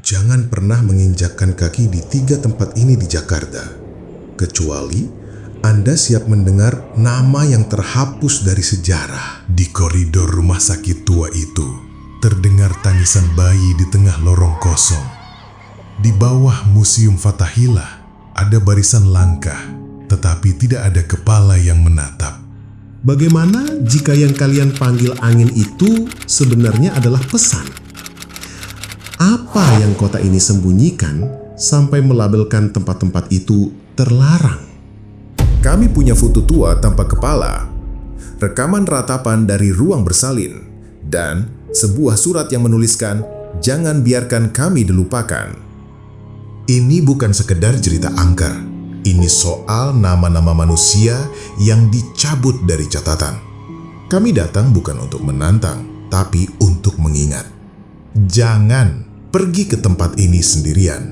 Jangan pernah menginjakkan kaki di 3 tempat ini di Jakarta, kecuali Anda siap mendengar nama yang terhapus dari sejarah. Di koridor rumah sakit tua itu, terdengar tangisan bayi di tengah lorong kosong. Di bawah Museum Fathahillah, ada barisan langkah, tetapi tidak ada kepala yang menatap. Bagaimana jika yang kalian panggil angin itu sebenarnya adalah pesan? Apa yang kota ini sembunyikan sampai melabelkan tempat-tempat itu terlarang? Kami punya foto tua tanpa kepala, rekaman ratapan dari ruang bersalin, dan sebuah surat yang menuliskan, "Jangan biarkan kami dilupakan." Ini bukan sekedar cerita angker. Ini soal nama-nama manusia yang dicabut dari catatan. Kami datang bukan untuk menantang, tapi untuk mengingat. Jangan pergi ke tempat ini sendirian.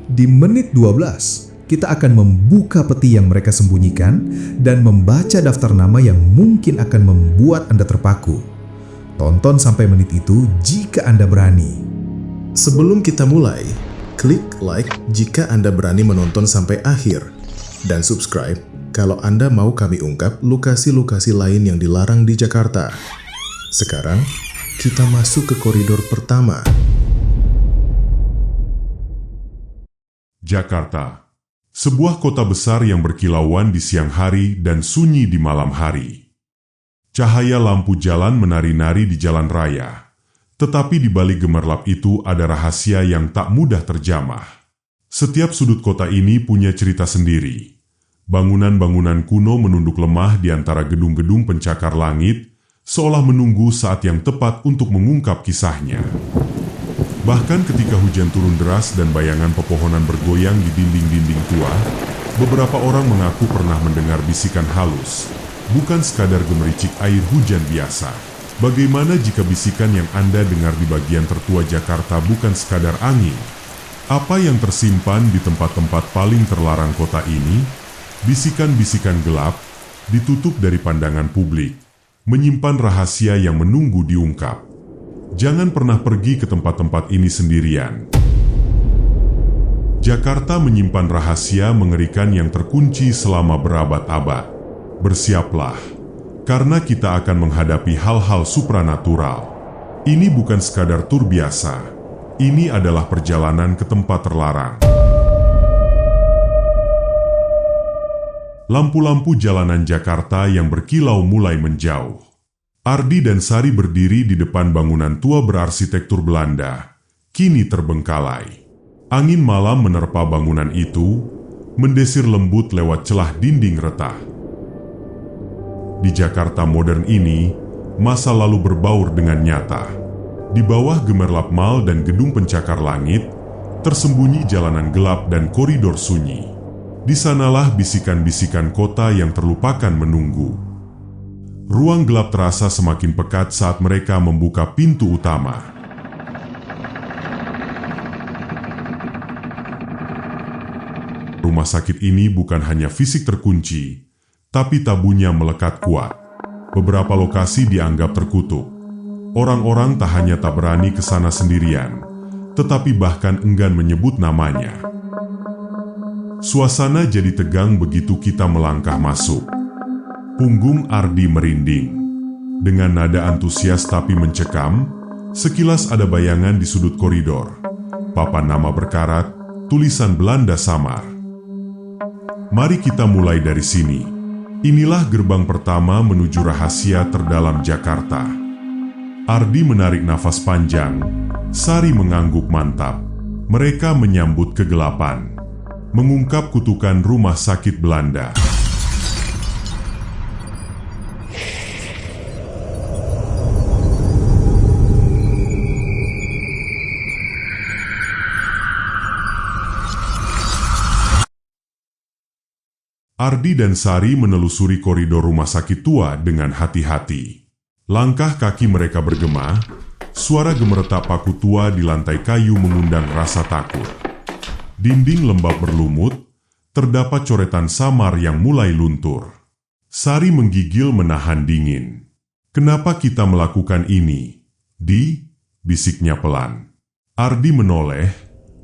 Di menit 12, kita akan membuka peti yang mereka sembunyikan dan membaca daftar nama yang mungkin akan membuat Anda terpaku. Tonton sampai menit itu jika Anda berani. Sebelum kita mulai, klik like jika Anda berani menonton sampai akhir, dan subscribe kalau Anda mau kami ungkap lokasi-lokasi lain yang dilarang di Jakarta. Sekarang, kita masuk ke koridor pertama. Jakarta, sebuah kota besar yang berkilauan di siang hari dan sunyi di malam hari. Cahaya lampu jalan menari-nari di jalan raya, tetapi di balik gemerlap itu ada rahasia yang tak mudah terjamah. Setiap sudut kota ini punya cerita sendiri. Bangunan-bangunan kuno menunduk lemah di antara gedung-gedung pencakar langit, seolah menunggu saat yang tepat untuk mengungkap kisahnya. Bahkan ketika hujan turun deras dan bayangan pepohonan bergoyang di dinding-dinding tua, beberapa orang mengaku pernah mendengar bisikan halus, bukan sekadar gemericik air hujan biasa. Bagaimana jika bisikan yang Anda dengar di bagian tertua Jakarta bukan sekadar angin? Apa yang tersimpan di tempat-tempat paling terlarang kota ini? Bisikan-bisikan gelap, ditutup dari pandangan publik, menyimpan rahasia yang menunggu diungkap. Jangan pernah pergi ke tempat-tempat ini sendirian. Jakarta menyimpan rahasia mengerikan yang terkunci selama berabad-abad. Bersiaplah, karena kita akan menghadapi hal-hal supranatural. Ini bukan sekadar tur biasa. Ini adalah perjalanan ke tempat terlarang. Lampu-lampu jalanan Jakarta yang berkilau mulai menjauh. Ardi dan Sari berdiri di depan bangunan tua berarsitektur Belanda, kini terbengkalai. Angin malam menerpa bangunan itu, mendesir lembut lewat celah dinding retak. Di Jakarta modern ini, masa lalu berbaur dengan nyata. Di bawah gemerlap mal dan gedung pencakar langit, tersembunyi jalanan gelap dan koridor sunyi. Di sanalah bisikan-bisikan kota yang terlupakan menunggu. Ruang gelap terasa semakin pekat saat mereka membuka pintu utama. Rumah sakit ini bukan hanya fisik terkunci, tapi tabunya melekat kuat. Beberapa lokasi dianggap terkutuk. Orang-orang tak hanya tak berani ke sana sendirian, tetapi bahkan enggan menyebut namanya. Suasana jadi tegang begitu kita melangkah masuk. Punggung Ardi merinding. Dengan nada antusias tapi mencekam, sekilas ada bayangan di sudut koridor. Papan nama berkarat, tulisan Belanda samar. Mari kita mulai dari sini. Inilah gerbang pertama menuju rahasia terdalam Jakarta. Ardi menarik nafas panjang, Sari mengangguk mantap. Mereka menyambut kegelapan, mengungkap kutukan rumah sakit Belanda. Ardi dan Sari menelusuri koridor rumah sakit tua dengan hati-hati. Langkah kaki mereka bergema, suara gemeretak paku tua di lantai kayu mengundang rasa takut. Dinding lembab berlumut, terdapat coretan samar yang mulai luntur. Sari menggigil menahan dingin. "Kenapa kita melakukan ini? Bisiknya pelan. Ardi menoleh,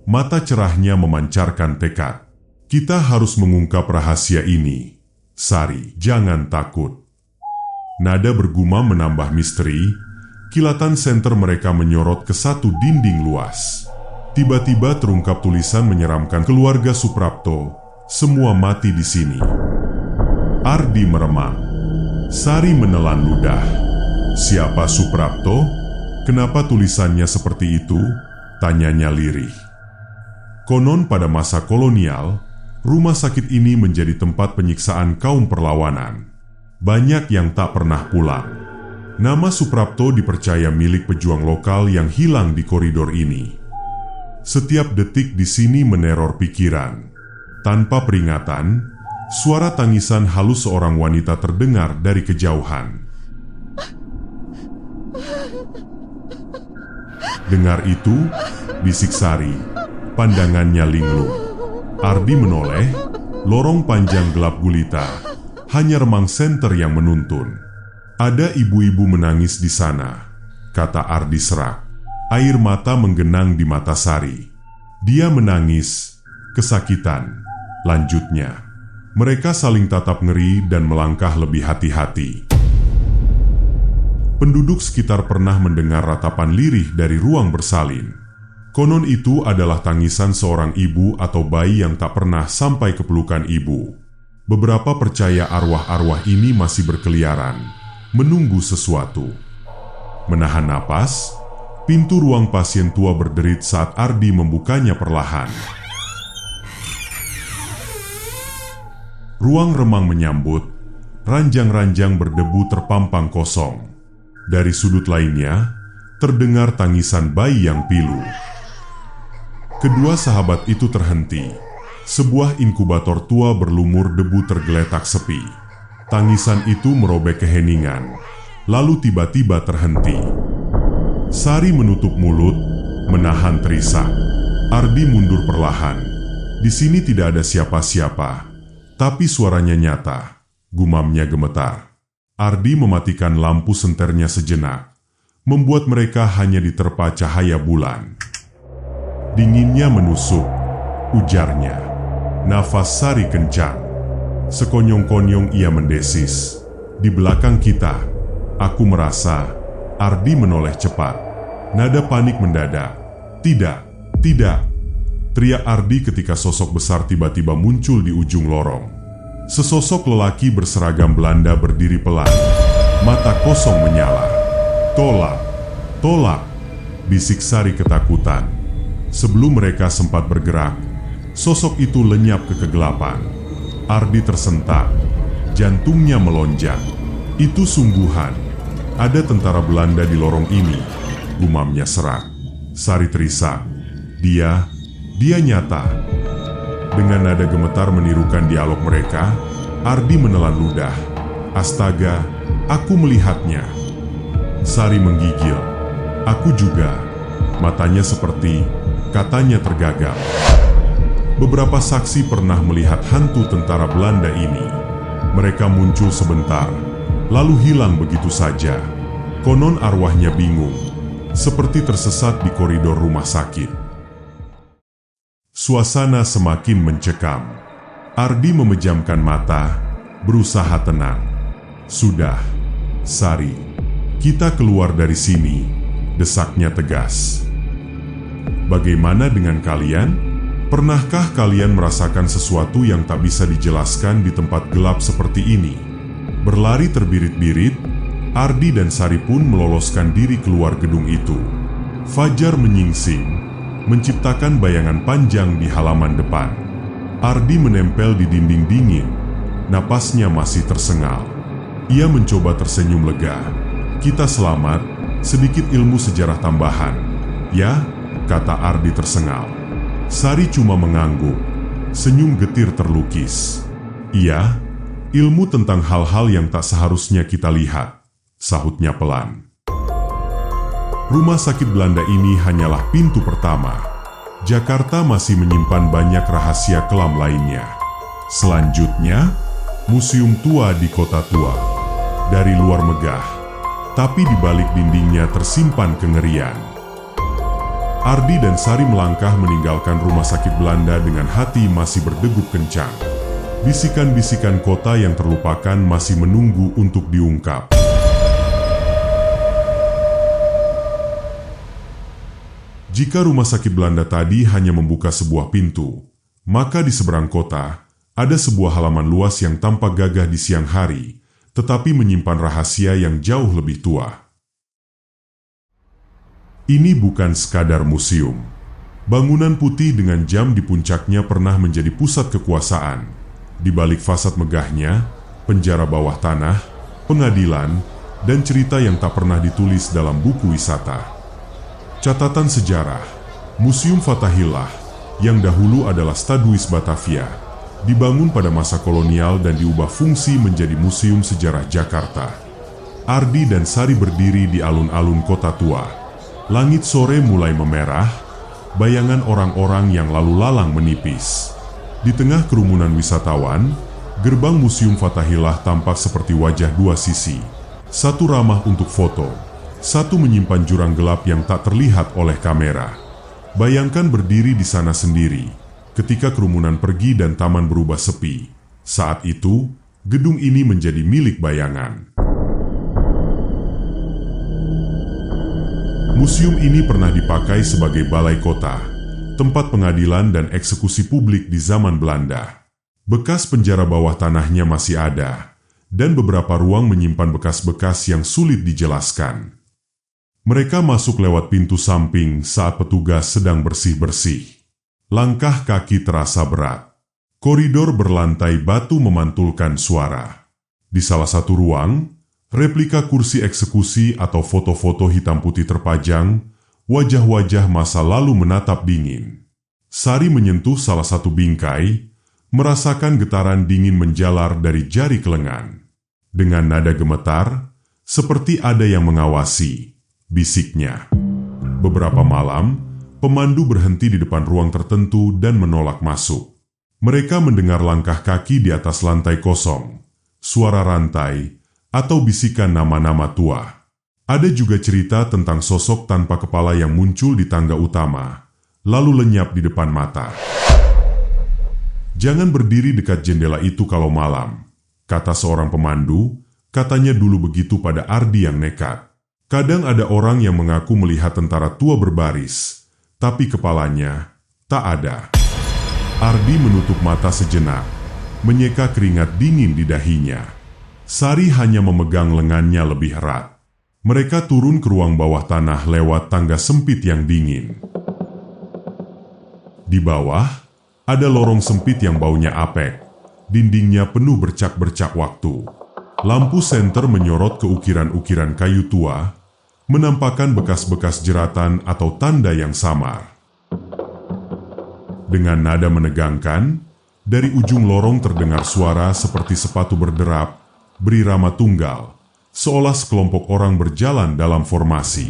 mata cerahnya memancarkan tekad. Kita harus mengungkap rahasia ini. Sari, jangan takut. Nada bergumam menambah misteri. Kilatan senter mereka menyorot ke satu dinding luas. Tiba-tiba terungkap tulisan menyeramkan, keluarga Suprapto, semua mati di sini. Ardi meremang. Sari menelan ludah. Siapa Suprapto? Kenapa tulisannya seperti itu? Tanyanya lirih. Konon pada masa kolonial, rumah sakit ini menjadi tempat penyiksaan kaum perlawanan. Banyak yang tak pernah pulang. Nama Suprapto dipercaya milik pejuang lokal yang hilang di koridor ini. Setiap detik di sini meneror pikiran. Tanpa peringatan, suara tangisan halus seorang wanita terdengar dari kejauhan. Dengar itu, bisik Sari, pandangannya linglung. Ardi menoleh, lorong panjang gelap gulita, hanya remang senter yang menuntun. Ada ibu-ibu menangis di sana, kata Ardi serak. Air mata menggenang di mata Sari. Dia menangis, kesakitan. Lanjutnya, mereka saling tatap ngeri dan melangkah lebih hati-hati. Penduduk sekitar pernah mendengar ratapan lirih dari ruang bersalin. Konon itu adalah tangisan seorang ibu atau bayi yang tak pernah sampai ke pelukan ibu. Beberapa percaya arwah-arwah ini masih berkeliaran, menunggu sesuatu. Menahan napas, pintu ruang pasien tua berderit saat Ardi membukanya perlahan. Ruang remang menyambut, ranjang-ranjang berdebu terpampang kosong. Dari sudut lainnya, terdengar tangisan bayi yang pilu. Kedua sahabat itu terhenti. Sebuah inkubator tua berlumur debu tergeletak sepi. Tangisan itu merobek keheningan, lalu tiba-tiba terhenti. Sari menutup mulut, menahan terisak. Ardi mundur perlahan. Di sini tidak ada siapa-siapa, tapi suaranya nyata. Gumamnya gemetar. Ardi mematikan lampu senternya sejenak, membuat mereka hanya diterpa cahaya bulan. Dinginnya menusuk, ujarnya. Nafas Sari kencang. Sekonyong-konyong ia mendesis. Di belakang kita, aku merasa. Ardi menoleh cepat. Nada panik mendadak. Tidak, tidak, teriak Ardi ketika sosok besar tiba-tiba muncul di ujung lorong. Sesosok lelaki berseragam Belanda berdiri pelan, mata kosong menyala. Tolak, tolak, bisik Sari ketakutan. Sebelum mereka sempat bergerak, sosok itu lenyap ke kegelapan. Ardi tersentak, jantungnya melonjak. Itu sungguhan, ada tentara Belanda di lorong ini, gumamnya serak. Sari terisak, dia nyata. Dengan nada gemetar menirukan dialog mereka, Ardi menelan ludah. Astaga, aku melihatnya. Sari menggigil. Aku juga. Matanya seperti, katanya tergagap. Beberapa saksi pernah melihat hantu tentara Belanda ini. Mereka muncul sebentar, lalu hilang begitu saja. Konon arwahnya bingung, seperti tersesat di koridor rumah sakit. Suasana semakin mencekam. Ardi memejamkan mata, berusaha tenang. Sudah, Sari, kita keluar dari sini, desaknya tegas. Bagaimana dengan kalian? Pernahkah kalian merasakan sesuatu yang tak bisa dijelaskan di tempat gelap seperti ini? Berlari terbirit-birit, Ardi dan Sari pun meloloskan diri keluar gedung itu. Fajar menyingsing, menciptakan bayangan panjang di halaman depan. Ardi menempel di dinding dingin, napasnya masih tersengal. Ia mencoba tersenyum lega. Kita selamat, sedikit ilmu sejarah tambahan. Ya, kata Ardi tersengal. Sari cuma mengangguk, senyum getir terlukis. Iya, ilmu tentang hal-hal yang tak seharusnya kita lihat, sahutnya pelan. Rumah sakit Belanda ini hanyalah pintu pertama. Jakarta masih menyimpan banyak rahasia kelam lainnya. Selanjutnya, museum tua di kota tua. Dari luar megah, tapi di balik dindingnya tersimpan kengerian. Ardi dan Sari melangkah meninggalkan rumah sakit Belanda dengan hati masih berdegup kencang. Bisikan-bisikan kota yang terlupakan masih menunggu untuk diungkap. Jika rumah sakit Belanda tadi hanya membuka sebuah pintu, maka di seberang kota ada sebuah halaman luas yang tampak gagah di siang hari, tetapi menyimpan rahasia yang jauh lebih tua. Ini bukan sekadar museum. Bangunan putih dengan jam di puncaknya pernah menjadi pusat kekuasaan. Di balik fasad megahnya, penjara bawah tanah, pengadilan, dan cerita yang tak pernah ditulis dalam buku wisata. Catatan sejarah, Museum Fathahillah, yang dahulu adalah Stadhuis Batavia, dibangun pada masa kolonial dan diubah fungsi menjadi Museum Sejarah Jakarta. Ardi dan Sari berdiri di alun-alun kota tua. Langit sore mulai memerah, bayangan orang-orang yang lalu lalang menipis. Di tengah kerumunan wisatawan, gerbang Museum Fathahillah tampak seperti wajah dua sisi. Satu ramah untuk foto, satu menyimpan jurang gelap yang tak terlihat oleh kamera. Bayangkan berdiri di sana sendiri, ketika kerumunan pergi dan taman berubah sepi. Saat itu, gedung ini menjadi milik bayangan. Museum ini pernah dipakai sebagai balai kota, tempat pengadilan dan eksekusi publik di zaman Belanda. Bekas penjara bawah tanahnya masih ada, dan beberapa ruang menyimpan bekas-bekas yang sulit dijelaskan. Mereka masuk lewat pintu samping saat petugas sedang bersih-bersih. Langkah kaki terasa berat. Koridor berlantai batu memantulkan suara. Di salah satu ruang, replika kursi eksekusi atau foto-foto hitam putih terpajang, wajah-wajah masa lalu menatap dingin. Sari menyentuh salah satu bingkai, merasakan getaran dingin menjalar dari jari ke lengan. Dengan nada gemetar, seperti ada yang mengawasi, bisiknya. Beberapa malam, pemandu berhenti di depan ruang tertentu dan menolak masuk. Mereka mendengar langkah kaki di atas lantai kosong, suara rantai, atau bisikan nama-nama tua. Ada juga cerita tentang sosok tanpa kepala yang muncul di tangga utama, lalu lenyap di depan mata. Jangan berdiri dekat jendela itu kalau malam, kata seorang pemandu, katanya dulu begitu pada Ardi yang nekat. Kadang ada orang yang mengaku melihat tentara tua berbaris, tapi kepalanya tak ada. Ardi menutup mata sejenak, menyeka keringat dingin di dahinya. Sari hanya memegang lengannya lebih erat. Mereka turun ke ruang bawah tanah lewat tangga sempit yang dingin. Di bawah, ada lorong sempit yang baunya apek. Dindingnya penuh bercak-bercak waktu. Lampu senter menyorot ke ukiran-ukiran kayu tua, menampakkan bekas-bekas jeratan atau tanda yang samar. Dengan nada menegangkan, dari ujung lorong terdengar suara seperti sepatu berderap, berirama tunggal, seolah sekelompok orang berjalan dalam formasi.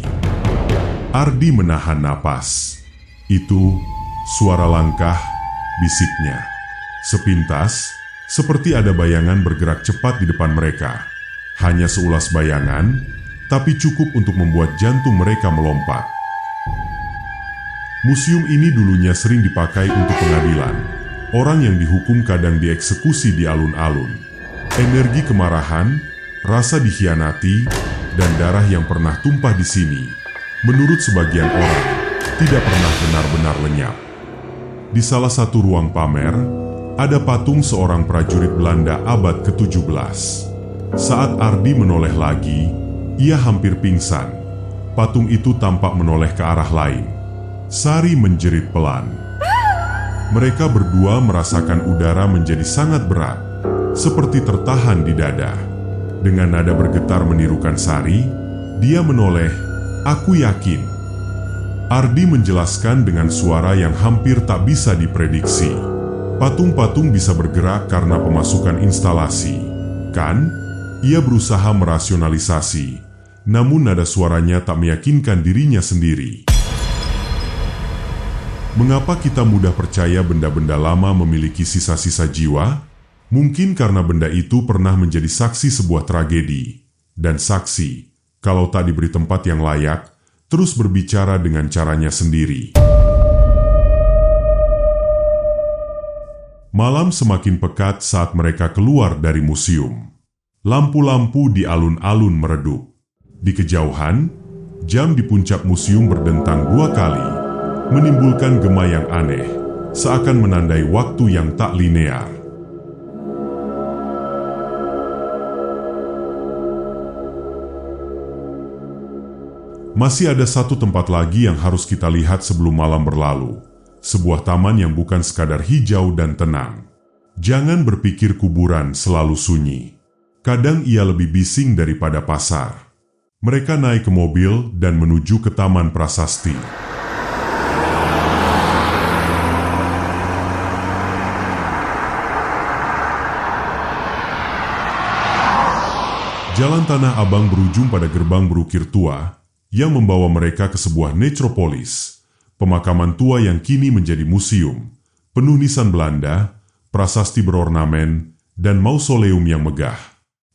Ardi menahan napas. Itu suara langkah, bisiknya. Sepintas, seperti ada bayangan bergerak cepat di depan mereka. Hanya seulas bayangan, tapi cukup untuk membuat jantung mereka melompat. Museum ini dulunya sering dipakai untuk pengadilan. Orang yang dihukum kadang dieksekusi di alun-alun. Energi kemarahan, rasa dikhianati, dan darah yang pernah tumpah di sini, menurut sebagian orang, tidak pernah benar-benar lenyap. Di salah satu ruang pamer, ada patung seorang prajurit Belanda abad ke-17. Saat Ardi menoleh lagi, ia hampir pingsan. Patung itu tampak menoleh ke arah lain. Sari menjerit pelan. Mereka berdua merasakan udara menjadi sangat berat, seperti tertahan di dada. Dengan nada bergetar menirukan Sari, dia menoleh, "Aku yakin." Ardi menjelaskan dengan suara yang hampir tak bisa diprediksi. Patung-patung bisa bergerak karena pemasukan instalasi. Kan? Ia berusaha merasionalisasi, namun nada suaranya tak meyakinkan dirinya sendiri. Mengapa kita mudah percaya benda-benda lama memiliki sisa-sisa jiwa? Mungkin karena benda itu pernah menjadi saksi sebuah tragedi. Dan saksi, kalau tak diberi tempat yang layak, terus berbicara dengan caranya sendiri. Malam semakin pekat saat mereka keluar dari museum. Lampu-lampu di alun-alun meredup. Di kejauhan, jam di puncak museum berdentang 2 kali, menimbulkan gema yang aneh, seakan menandai waktu yang tak linear. Masih ada satu tempat lagi yang harus kita lihat sebelum malam berlalu. Sebuah taman yang bukan sekadar hijau dan tenang. Jangan berpikir kuburan selalu sunyi. Kadang ia lebih bising daripada pasar. Mereka naik ke mobil dan menuju ke Taman Prasasti. Jalan Tanah Abang berujung pada gerbang berukir tua yang membawa mereka ke sebuah nekropolis, pemakaman tua yang kini menjadi museum, penuh nisan Belanda, prasasti berornamen, dan mausoleum yang megah.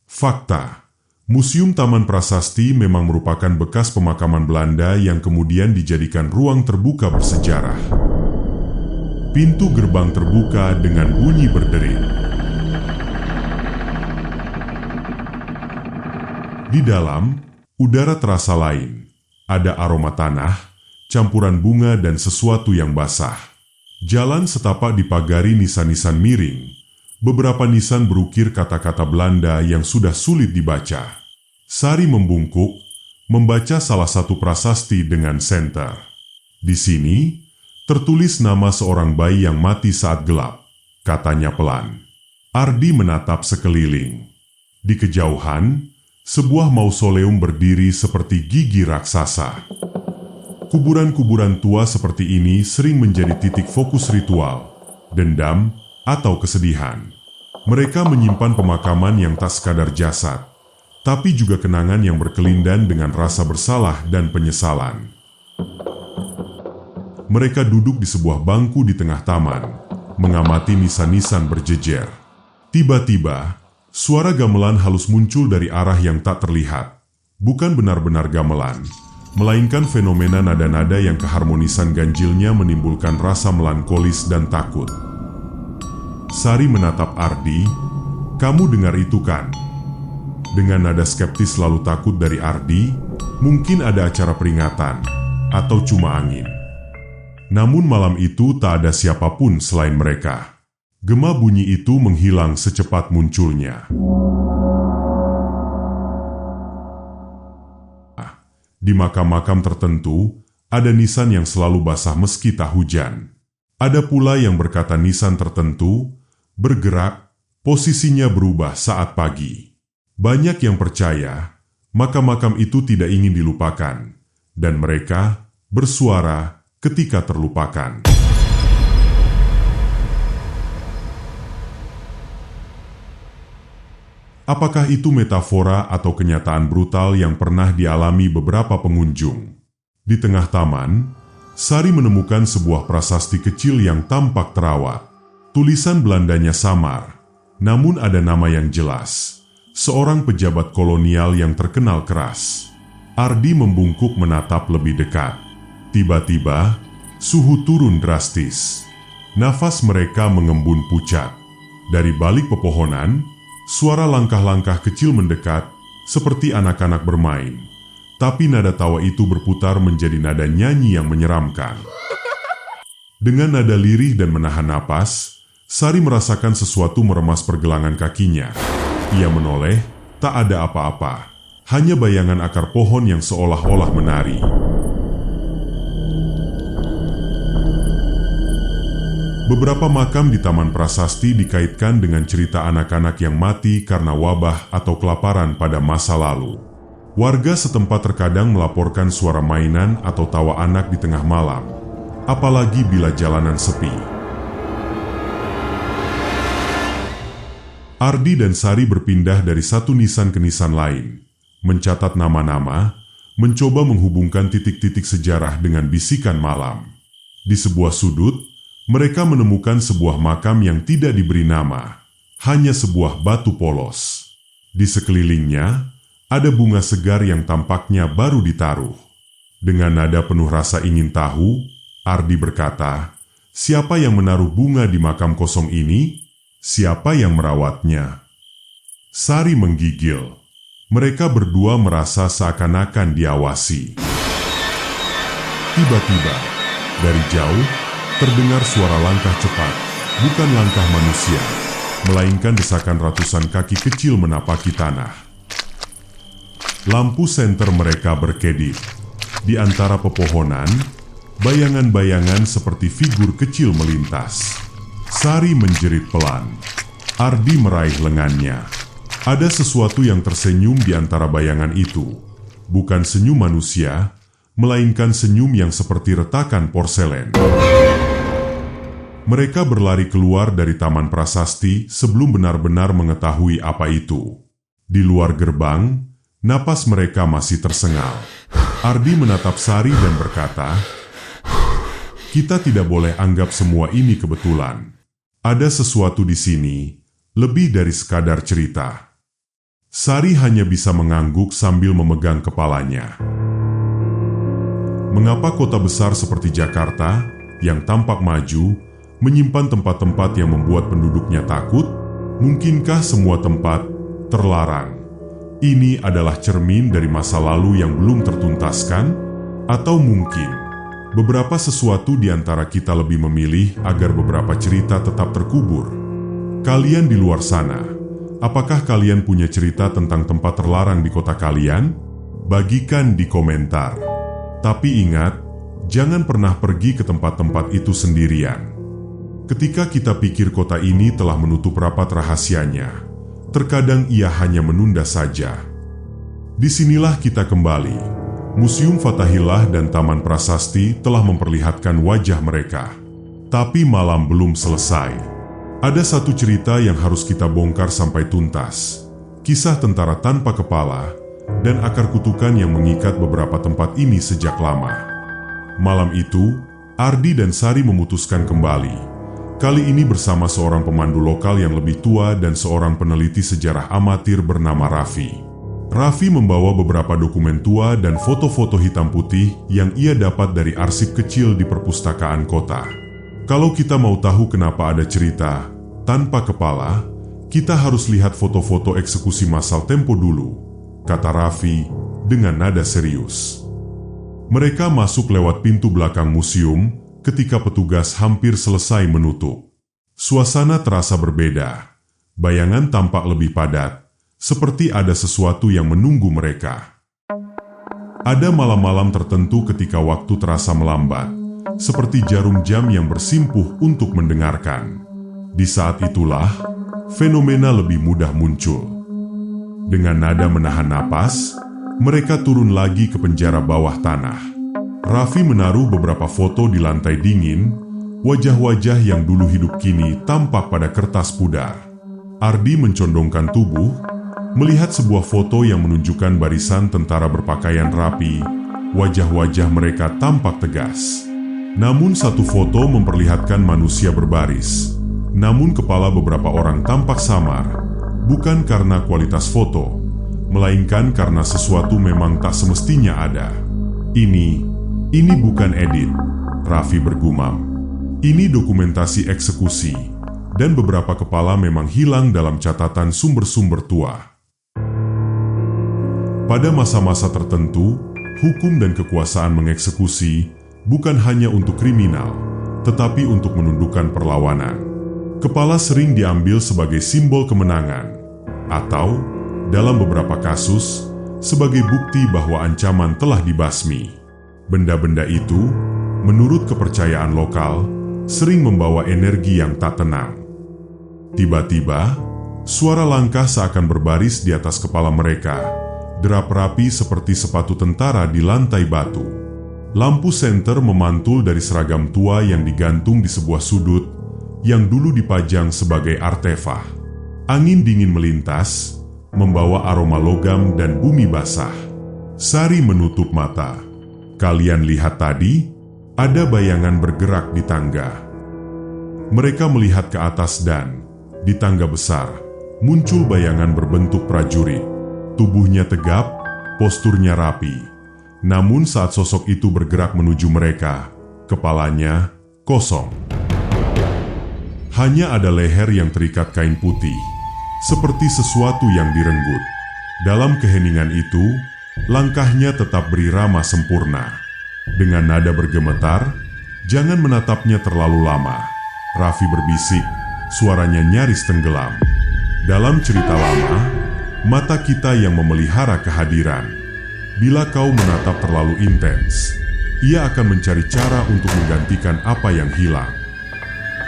Fakta, Museum Taman Prasasti memang merupakan bekas pemakaman Belanda yang kemudian dijadikan ruang terbuka bersejarah. Pintu gerbang terbuka dengan bunyi berderit. Di dalam, udara terasa lain. Ada aroma tanah, campuran bunga dan sesuatu yang basah. Jalan setapak dipagari nisan-nisan miring. Beberapa nisan berukir kata-kata Belanda yang sudah sulit dibaca. Sari membungkuk, membaca salah satu prasasti dengan senter. Di sini, tertulis nama seorang bayi yang mati saat gelap, katanya pelan. Ardi menatap sekeliling. Di kejauhan, sebuah mausoleum berdiri seperti gigi raksasa. Kuburan-kuburan tua seperti ini sering menjadi titik fokus ritual, dendam, atau kesedihan. Mereka menyimpan pemakaman yang tak sekadar jasad, tapi juga kenangan yang berkelindan dengan rasa bersalah dan penyesalan. Mereka duduk di sebuah bangku di tengah taman, mengamati nisan-nisan berjejer. Tiba-tiba, suara gamelan halus muncul dari arah yang tak terlihat. Bukan benar-benar gamelan, melainkan fenomena nada-nada yang keharmonisan ganjilnya menimbulkan rasa melankolis dan takut. Sari menatap Ardi, "Kamu dengar itu kan?" Dengan nada skeptis lalu takut dari Ardi, mungkin ada acara peringatan, atau cuma angin. Namun malam itu tak ada siapapun selain mereka. Gema bunyi itu menghilang secepat munculnya. Di makam-makam tertentu, ada nisan yang selalu basah meski tak hujan. Ada pula yang berkata nisan tertentu bergerak, posisinya berubah saat pagi. Banyak yang percaya, makam-makam itu tidak ingin dilupakan, dan mereka bersuara ketika terlupakan. Apakah itu metafora atau kenyataan brutal yang pernah dialami beberapa pengunjung? Di tengah taman, Sari menemukan sebuah prasasti kecil yang tampak terawat. Tulisan Belandanya samar, namun ada nama yang jelas. Seorang pejabat kolonial yang terkenal keras. Ardi membungkuk menatap lebih dekat. Tiba-tiba, suhu turun drastis. Nafas mereka mengembun pucat. Dari balik pepohonan, suara langkah-langkah kecil mendekat, seperti anak-anak bermain. Tapi nada tawa itu berputar menjadi nada nyanyi yang menyeramkan. Dengan nada lirih dan menahan napas, Sari merasakan sesuatu meremas pergelangan kakinya. Ia menoleh, tak ada apa-apa. Hanya bayangan akar pohon yang seolah-olah menari. Beberapa makam di Taman Prasasti dikaitkan dengan cerita anak-anak yang mati karena wabah atau kelaparan pada masa lalu. Warga setempat terkadang melaporkan suara mainan atau tawa anak di tengah malam, apalagi bila jalanan sepi. Ardi dan Sari berpindah dari satu nisan ke nisan lain, mencatat nama-nama, mencoba menghubungkan titik-titik sejarah dengan bisikan malam. Di sebuah sudut, mereka menemukan sebuah makam yang tidak diberi nama, hanya sebuah batu polos. Di sekelilingnya, ada bunga segar yang tampaknya baru ditaruh. Dengan nada penuh rasa ingin tahu, Ardi berkata, "Siapa yang menaruh bunga di makam kosong ini? Siapa yang merawatnya?" Sari menggigil. Mereka berdua merasa seakan-akan diawasi. Tiba-tiba, dari jauh, terdengar suara langkah cepat, bukan langkah manusia, melainkan desakan ratusan kaki kecil menapaki tanah. Lampu senter mereka berkedip. Di antara pepohonan, bayangan-bayangan seperti figur kecil melintas. Sari menjerit pelan. Ardi meraih lengannya. Ada sesuatu yang tersenyum di antara bayangan itu. Bukan senyum manusia, melainkan senyum yang seperti retakan porselen. Mereka berlari keluar dari Taman Prasasti sebelum benar-benar mengetahui apa itu. Di luar gerbang, napas mereka masih tersengal. Ardi menatap Sari dan berkata, "Kita tidak boleh anggap semua ini kebetulan. Ada sesuatu di sini, lebih dari sekadar cerita." Sari hanya bisa mengangguk sambil memegang kepalanya. Mengapa kota besar seperti Jakarta, yang tampak maju, menyimpan tempat-tempat yang membuat penduduknya takut? Mungkinkah semua tempat terlarang ini adalah cermin dari masa lalu yang belum tertuntaskan? Atau mungkin beberapa sesuatu di antara kita lebih memilih agar beberapa cerita tetap terkubur? Kalian di luar sana, apakah kalian punya cerita tentang tempat terlarang di kota kalian? Bagikan di komentar. Tapi ingat, jangan pernah pergi ke tempat-tempat itu sendirian. Ketika kita pikir kota ini telah menutup rapat rahasianya, terkadang ia hanya menunda saja. Disinilah kita kembali. Museum Fathahillah dan Taman Prasasti telah memperlihatkan wajah mereka. Tapi malam belum selesai. Ada satu cerita yang harus kita bongkar sampai tuntas. Kisah tentara tanpa kepala dan akar kutukan yang mengikat beberapa tempat ini sejak lama. Malam itu, Ardi dan Sari memutuskan kembali. Kali ini bersama seorang pemandu lokal yang lebih tua dan seorang peneliti sejarah amatir bernama Raffi. Raffi membawa beberapa dokumen tua dan foto-foto hitam putih yang ia dapat dari arsip kecil di perpustakaan kota. Kalau kita mau tahu kenapa ada cerita tanpa kepala, kita harus lihat foto-foto eksekusi massal tempo dulu, kata Raffi dengan nada serius. Mereka masuk lewat pintu belakang museum ketika petugas hampir selesai menutup. Suasana terasa berbeda. Bayangan tampak lebih padat, seperti ada sesuatu yang menunggu mereka. Ada malam-malam tertentu ketika waktu terasa melambat, seperti jarum jam yang bersimpuh untuk mendengarkan. Di saat itulah, fenomena lebih mudah muncul. Dengan nada menahan napas, mereka turun lagi ke penjara bawah tanah. Raffi menaruh beberapa foto di lantai dingin, wajah-wajah yang dulu hidup kini tampak pada kertas pudar. Ardi mencondongkan tubuh, melihat sebuah foto yang menunjukkan barisan tentara berpakaian rapi, wajah-wajah mereka tampak tegas. Namun satu foto memperlihatkan manusia berbaris, namun kepala beberapa orang tampak samar, bukan karena kualitas foto, melainkan karena sesuatu memang tak semestinya ada. Ini bukan edit, Raffi bergumam. Ini dokumentasi eksekusi, dan beberapa kepala memang hilang dalam catatan sumber-sumber tua. Pada masa-masa tertentu, hukum dan kekuasaan mengeksekusi bukan hanya untuk kriminal, tetapi untuk menundukkan perlawanan. Kepala sering diambil sebagai simbol kemenangan, atau, dalam beberapa kasus, sebagai bukti bahwa ancaman telah dibasmi. Benda-benda itu, menurut kepercayaan lokal, sering membawa energi yang tak tenang. Tiba-tiba, suara langkah seakan berbaris di atas kepala mereka, derap rapi seperti sepatu tentara di lantai batu. Lampu senter memantul dari seragam tua yang digantung di sebuah sudut, yang dulu dipajang sebagai artefak. Angin dingin melintas, membawa aroma logam dan bumi basah. Sari menutup mata. Kalian lihat tadi, ada bayangan bergerak di tangga. Mereka melihat ke atas dan, di tangga besar, muncul bayangan berbentuk prajurit. Tubuhnya tegap, posturnya rapi. Namun saat sosok itu bergerak menuju mereka, kepalanya kosong. Hanya ada leher yang terikat kain putih, seperti sesuatu yang direnggut. Dalam keheningan itu, langkahnya tetap berirama sempurna. Dengan nada bergemetar, "Jangan menatapnya terlalu lama," Raffi berbisik, suaranya nyaris tenggelam. Dalam cerita lama, mata kita yang memelihara kehadiran. Bila kau menatap terlalu intens, ia akan mencari cara untuk menggantikan apa yang hilang.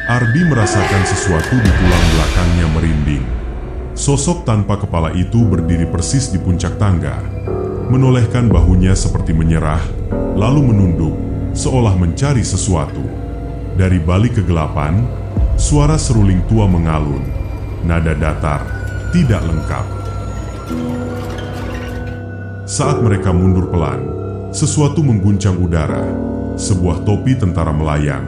Ardi merasakan sesuatu di tulang belakangnya merinding. Sosok tanpa kepala itu berdiri persis di puncak tangga, menolehkan bahunya seperti menyerah, lalu menunduk, seolah mencari sesuatu. Dari balik kegelapan, suara seruling tua mengalun, nada datar, tidak lengkap. Saat mereka mundur pelan, sesuatu mengguncang udara. Sebuah topi tentara melayang,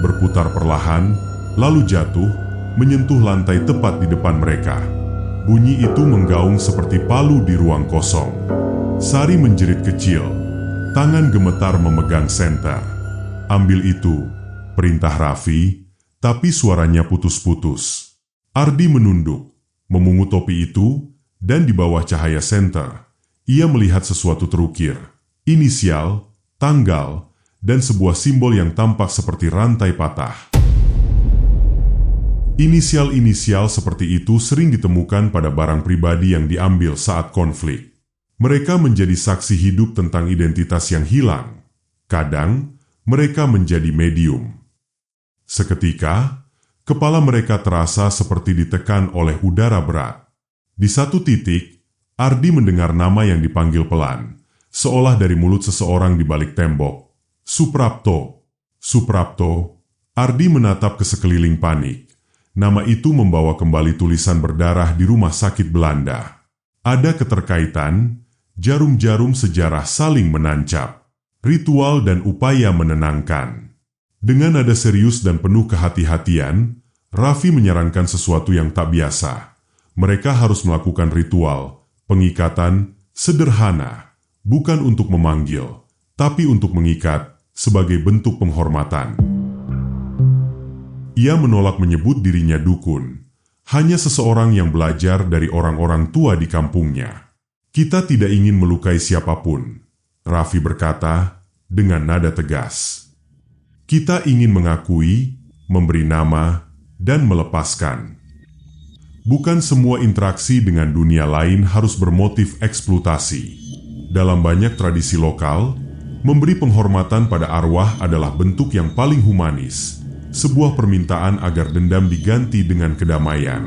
berputar perlahan, lalu jatuh, menyentuh lantai tepat di depan mereka. Bunyi itu menggaung seperti palu di ruang kosong. Sari menjerit kecil, tangan gemetar memegang senter. "Ambil itu," perintah Raffi, tapi suaranya putus-putus. Ardi menunduk, memungut topi itu, dan di bawah cahaya senter, ia melihat sesuatu terukir, inisial, tanggal, dan sebuah simbol yang tampak seperti rantai patah. Inisial-inisial seperti itu sering ditemukan pada barang pribadi yang diambil saat konflik. Mereka menjadi saksi hidup tentang identitas yang hilang. Kadang, mereka menjadi medium. Seketika, kepala mereka terasa seperti ditekan oleh udara berat. Di satu titik, Ardi mendengar nama yang dipanggil pelan, seolah dari mulut seseorang di balik tembok. "Suprapto, Suprapto." Ardi menatap ke sekeliling panik. Nama itu membawa kembali tulisan berdarah di rumah sakit Belanda. Ada keterkaitan, jarum-jarum sejarah saling menancap, ritual dan upaya menenangkan. Dengan nada serius dan penuh kehati-hatian, Raffi menyarankan sesuatu yang tak biasa. Mereka harus melakukan ritual, pengikatan, sederhana, bukan untuk memanggil, tapi untuk mengikat, sebagai bentuk penghormatan. Ia menolak menyebut dirinya dukun, hanya seseorang yang belajar dari orang-orang tua di kampungnya. "Kita tidak ingin melukai siapapun," Raffi berkata dengan nada tegas. "Kita ingin mengakui, memberi nama, dan melepaskan. Bukan semua interaksi dengan dunia lain harus bermotif eksploitasi. Dalam banyak tradisi lokal, memberi penghormatan pada arwah adalah bentuk yang paling humanis, sebuah permintaan agar dendam diganti dengan kedamaian."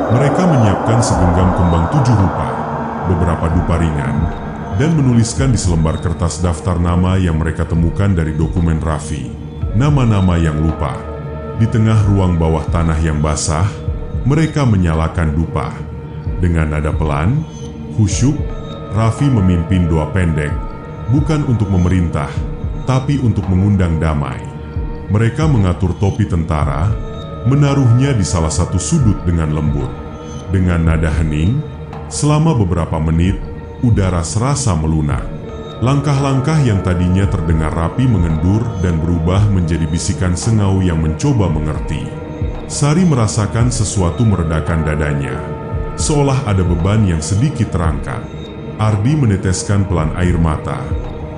Mereka menyiapkan segenggam kembang 7 rupa, beberapa dupa ringan, dan menuliskan di selembar kertas daftar nama yang mereka temukan dari dokumen Raffi. Nama-nama yang lupa. Di tengah ruang bawah tanah yang basah, mereka menyalakan dupa. Dengan nada pelan, khusyuk, Raffi memimpin doa pendek, bukan untuk memerintah, tapi untuk mengundang damai. Mereka mengatur topi tentara, menaruhnya di salah satu sudut dengan lembut. Dengan nada hening, selama beberapa menit, udara serasa melunak. Langkah-langkah yang tadinya terdengar rapi mengendur dan berubah menjadi bisikan sengau yang mencoba mengerti. Sari merasakan sesuatu meredakan dadanya, seolah ada beban yang sedikit terangkat. Ardi meneteskan pelan air mata,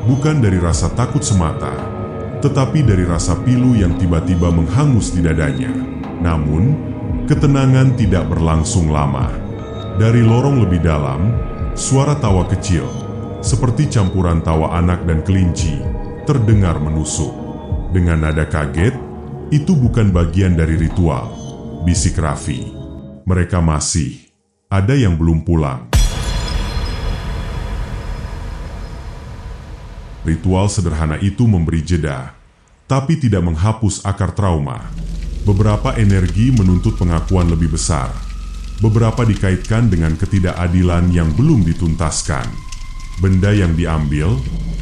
bukan dari rasa takut semata, tetapi dari rasa pilu yang tiba-tiba menghangus di dadanya. Namun, ketenangan tidak berlangsung lama. Dari lorong lebih dalam, suara tawa kecil, seperti campuran tawa anak dan kelinci, terdengar menusuk. Dengan nada kaget, "Itu bukan bagian dari ritual," bisik Raffi. "Mereka masih ada yang belum pulang." Ritual sederhana itu memberi jeda, tapi tidak menghapus akar trauma. Beberapa energi menuntut pengakuan lebih besar. Beberapa dikaitkan dengan ketidakadilan yang belum dituntaskan. Benda yang diambil,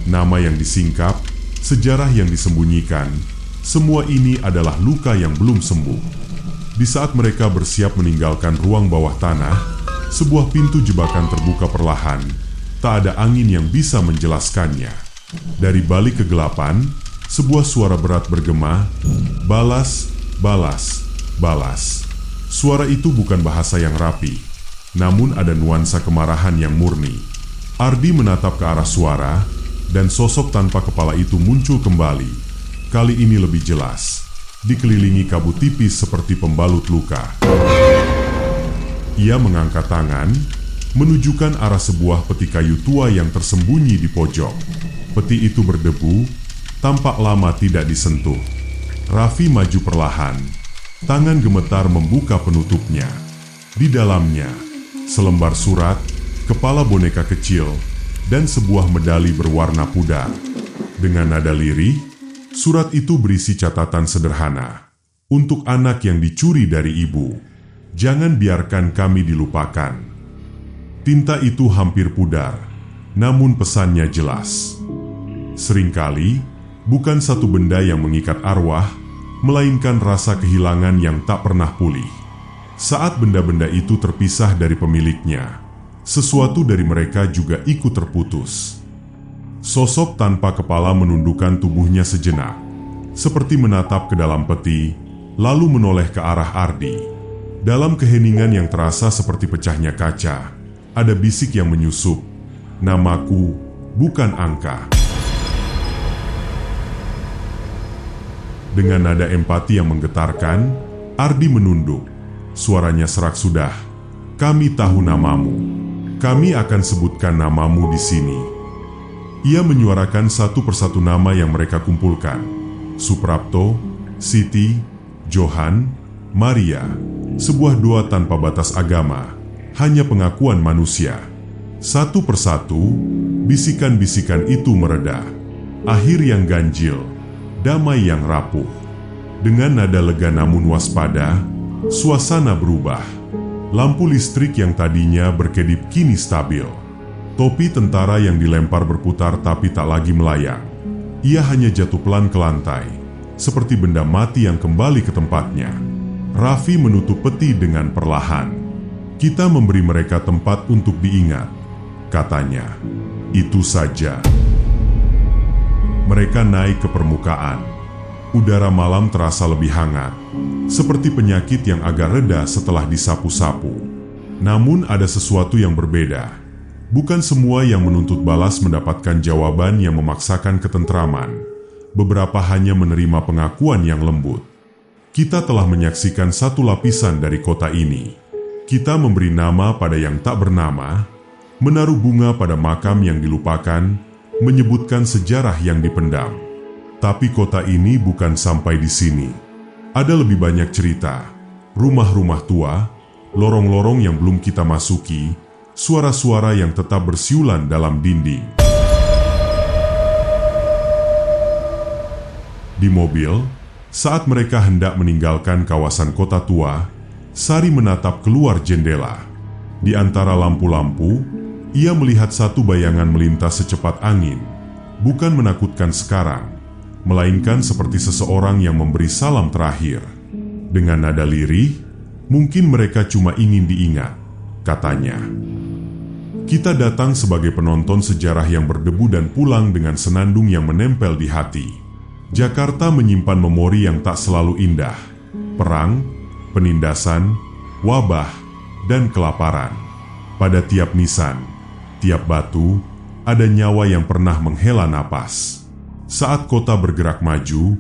nama yang disingkap, sejarah yang disembunyikan, semua ini adalah luka yang belum sembuh. Di saat mereka bersiap meninggalkan ruang bawah tanah, sebuah pintu jebakan terbuka perlahan, tak ada angin yang bisa menjelaskannya. Dari balik kegelapan, sebuah suara berat bergema, "Balas, balas, balas." Suara itu bukan bahasa yang rapi, namun ada nuansa kemarahan yang murni. Ardi menatap ke arah suara, dan sosok tanpa kepala itu muncul kembali. Kali ini lebih jelas, dikelilingi kabut tipis seperti pembalut luka. Ia mengangkat tangan, menunjukkan arah sebuah peti kayu tua yang tersembunyi di pojok. Peti itu berdebu, tampak lama tidak disentuh. Raffi maju perlahan, tangan gemetar membuka penutupnya. Di dalamnya, selembar surat, kepala boneka kecil, dan sebuah medali berwarna pudar. Dengan nada lirih, surat itu berisi catatan sederhana. Untuk anak yang dicuri dari ibu, jangan biarkan kami dilupakan. Tinta itu hampir pudar, namun pesannya jelas. Seringkali, bukan satu benda yang mengikat arwah, melainkan rasa kehilangan yang tak pernah pulih. Saat benda-benda itu terpisah dari pemiliknya, sesuatu dari mereka juga ikut terputus. Sosok tanpa kepala menundukkan tubuhnya sejenak, seperti menatap ke dalam peti, lalu menoleh ke arah Ardi. Dalam keheningan yang terasa seperti pecahnya kaca, ada bisik yang menyusup, "Namaku, bukan angka." Dengan nada empati yang menggetarkan, Ardi menunduk. Suaranya serak sudah. "Kami tahu namamu. Kami akan sebutkan namamu di sini." Ia menyuarakan satu persatu nama yang mereka kumpulkan. Suprapto, Siti, Johan, Maria. Sebuah doa tanpa batas agama, hanya pengakuan manusia. Satu persatu, bisikan-bisikan itu mereda. Akhir yang ganjil, damai yang rapuh. Dengan nada lega namun waspada, suasana berubah. Lampu listrik yang tadinya berkedip kini stabil. Topi tentara yang dilempar berputar tapi tak lagi melayang. Ia hanya jatuh pelan ke lantai, seperti benda mati yang kembali ke tempatnya. Raffi menutup peti dengan perlahan. "Kita memberi mereka tempat untuk diingat," katanya. Itu saja. Mereka naik ke permukaan. Udara malam terasa lebih hangat, seperti penyakit yang agak reda setelah disapu-sapu. Namun ada sesuatu yang berbeda. Bukan semua yang menuntut balas mendapatkan jawaban yang memaksakan ketentraman. Beberapa hanya menerima pengakuan yang lembut. Kita telah menyaksikan satu lapisan dari kota ini. Kita memberi nama pada yang tak bernama, menaruh bunga pada makam yang dilupakan, menyebutkan sejarah yang dipendam. Tapi kota ini bukan sampai di sini. Ada lebih banyak cerita, rumah-rumah tua, lorong-lorong yang belum kita masuki, suara-suara yang tetap bersiulan dalam dinding. Di mobil, saat mereka hendak meninggalkan kawasan kota tua, Sari menatap keluar jendela. Di antara lampu-lampu, ia melihat satu bayangan melintas secepat angin. Bukan menakutkan sekarang, melainkan seperti seseorang yang memberi salam terakhir. Dengan nada lirih, "Mungkin mereka cuma ingin diingat," katanya. "Kita datang sebagai penonton sejarah yang berdebu dan pulang dengan senandung yang menempel di hati." Jakarta menyimpan memori yang tak selalu indah. Perang, penindasan, wabah, dan kelaparan. Pada tiap nisan, tiap batu, ada nyawa yang pernah menghela napas. Saat kota bergerak maju,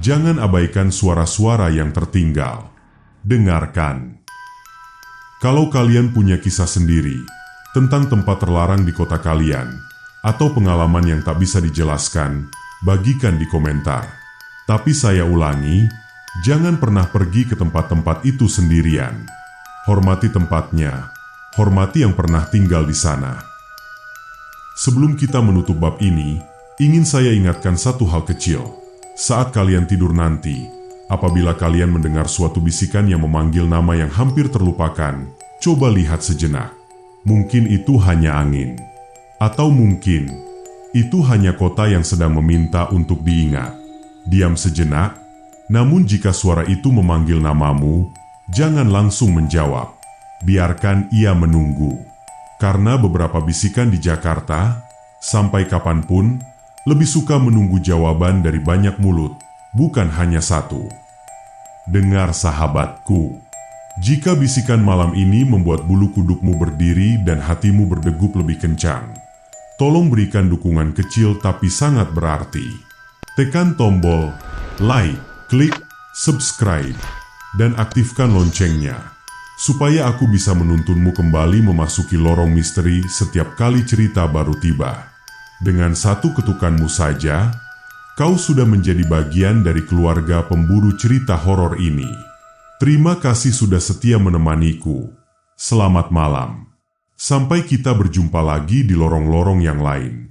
jangan abaikan suara-suara yang tertinggal. Dengarkan. Kalau kalian punya kisah sendiri tentang tempat terlarang di kota kalian, atau pengalaman yang tak bisa dijelaskan, bagikan di komentar. Tapi saya ulangi, jangan pernah pergi ke tempat-tempat itu sendirian. Hormati tempatnya, hormati yang pernah tinggal di sana. Sebelum kita menutup bab ini, ingin saya ingatkan satu hal kecil. Saat kalian tidur nanti, apabila kalian mendengar suatu bisikan yang memanggil nama yang hampir terlupakan, coba lihat sejenak. Mungkin itu hanya angin. Atau mungkin itu hanya kota yang sedang meminta untuk diingat. Diam sejenak, namun jika suara itu memanggil namamu, jangan langsung menjawab. Biarkan ia menunggu. Karena beberapa bisikan di Jakarta, sampai kapanpun, lebih suka menunggu jawaban dari banyak mulut, bukan hanya satu. Dengar sahabatku, jika bisikan malam ini membuat bulu kudukmu berdiri dan hatimu berdegup lebih kencang, tolong berikan dukungan kecil tapi sangat berarti. Tekan tombol like, klik subscribe, dan aktifkan loncengnya, supaya aku bisa menuntunmu kembali memasuki lorong misteri setiap kali cerita baru tiba. Dengan satu ketukanmu saja, kau sudah menjadi bagian dari keluarga pemburu cerita horor ini. Terima kasih sudah setia menemaniku. Selamat malam. Sampai kita berjumpa lagi di lorong-lorong yang lain.